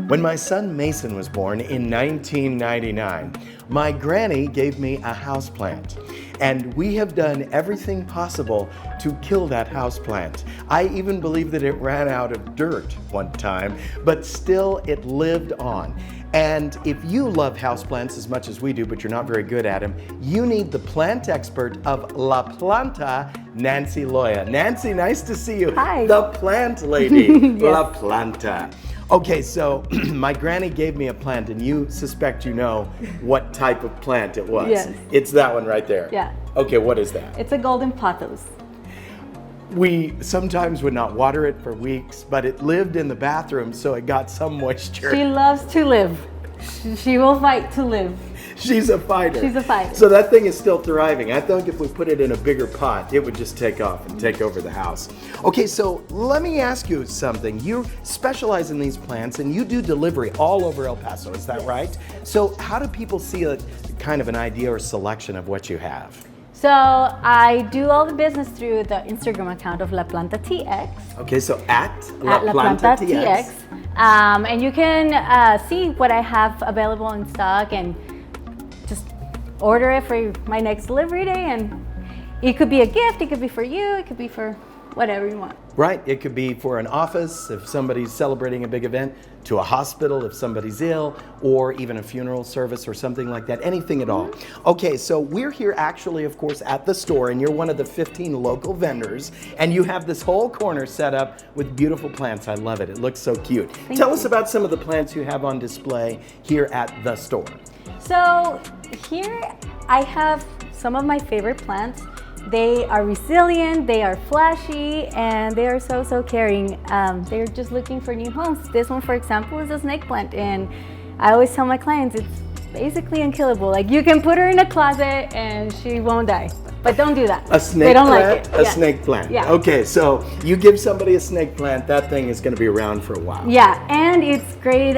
When my son Mason was born in 1999, my granny gave me a houseplant. And we have done everything possible to kill that houseplant. I even believe that it ran out of dirt one time, but still it lived on. And if you love houseplants as much as we do, but you're not very good at them, you need the plant expert of La Planta, Nancy Loya. Nancy, nice to see you. Hi. The plant lady, Yes. La Planta. Okay, so my granny gave me a plant, and you suspect you know what type of plant it was. Yes. It's that one right there. Yeah. Okay, what is that? It's a golden pothos. We sometimes would not water it for weeks, but it lived in the bathroom, so it got some moisture. She loves to live. She will fight to live. She's a fighter. She's a fighter. So that thing is still thriving. I think if we put it in a bigger pot, it would just take off and take over the house. Okay, so let me ask you something. You specialize in these plants and you do delivery all over El Paso, is that right? So how do people see a kind of an idea or selection of what you have? So I do all the business through the Instagram account of La Planta TX. Okay, so at La Planta Planta TX. And you can see what I have available in stock and just order it for my next delivery day. And it could be a gift, it could be for you, it could be for whatever you want. Right, it could be for an office if somebody's celebrating a big event, to a hospital if somebody's ill, or even a funeral service or something like that, anything at all. Okay, so we're here actually, of course, at the store, and you're one of the 15 local vendors, and you have this whole corner set up with beautiful plants. I love it, it looks so cute. Tell us about some of the plants you have on display here at the store. So here I have some of my favorite plants. They are resilient, they are flashy, and they are so caring. They're just looking for new homes. This one, for example, is a snake plant, and I always tell my clients it's basically unkillable. Like, you can put her in a closet and she won't die. But don't do that. A snake they don't plant? like it. A snake plant. Yeah. Okay, so you give somebody a snake plant, that thing is going to be around for a while. Yeah, and it's great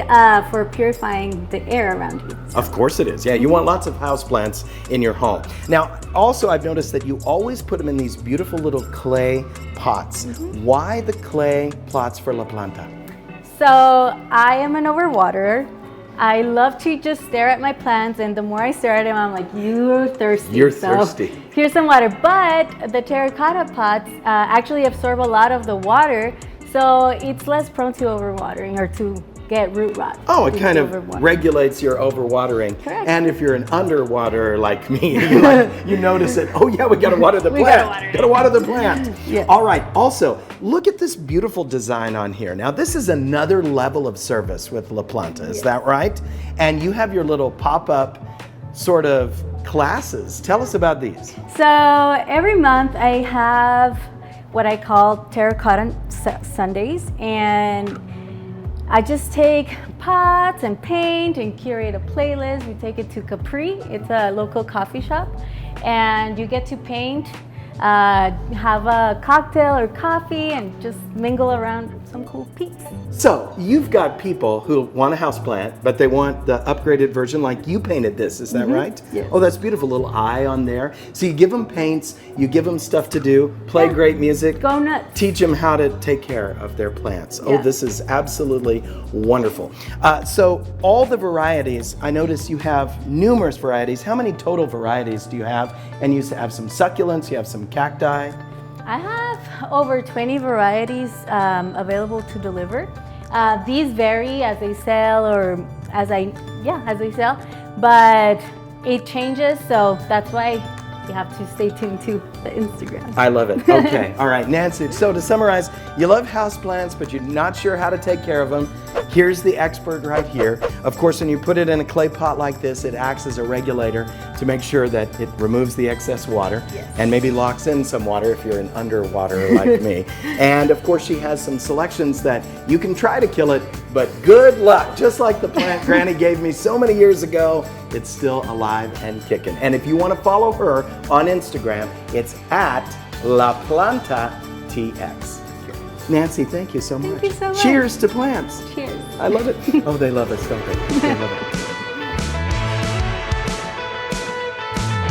for purifying the air around you. Of course it is. Yeah, you want lots of houseplants in your home. Now, also I've noticed that you always put them in these beautiful little clay pots. Why the clay pots for La Planta? So I am an overwaterer. I love to just stare at my plants, and the more I stare at them, I'm like, you're thirsty. You're so thirsty. Here's some water. But the terracotta pots actually absorb a lot of the water, so it's less prone to overwatering or to get root rot. Oh, it It's kind of overwater. regulates your overwatering. Correct. And if you're an underwater like me, you notice it. Oh yeah, we gotta water the We plant. gotta water it. Gotta water the plant. Yes. All right, also, look at this beautiful design on here. Now this is another level of service with La Planta, is that right? And you have your little pop-up sort of classes. Tell us about these. So every month I have what I call Terracotta Sundays, and I just take pots and paint and curate a playlist. We take it to Capri. It's a local coffee shop, and you get to paint, have a cocktail or coffee, and just mingle around some cool peeps. So you've got people who want a houseplant, but they want the upgraded version like you painted this, is that right? Yes. Oh, that's beautiful, little eye on there. So you give them paints, you give them stuff to do, play Yeah. great music, Go nuts. teach them how to take care of their plants. Oh, Yeah. this is absolutely wonderful. So all the varieties, I notice you have numerous varieties. How many total varieties do you have? And you have some succulents, you have some cacti. I have over 20 varieties available to deliver. These vary as they sell or as they sell, but it changes, so that's why you have to stay tuned to the Instagram. I love it. Okay. All right, Nancy. So to summarize, you love houseplants, but you're not sure how to take care of them. Here's the expert right here. Of course, when you put it in a clay pot like this, it acts as a regulator to make sure that it removes the excess water and maybe locks in some water if you're an underwater like me. And of course, she has some selections that you can try to kill it, but good luck. Just like the plant Granny gave me so many years ago, it's still alive and kicking. And if you want to follow her on Instagram, it's at La Planta TX. Nancy, thank you so much. Thank you so much. Cheers to plants. Cheers. I love it. Oh, they love us, don't they? They love it.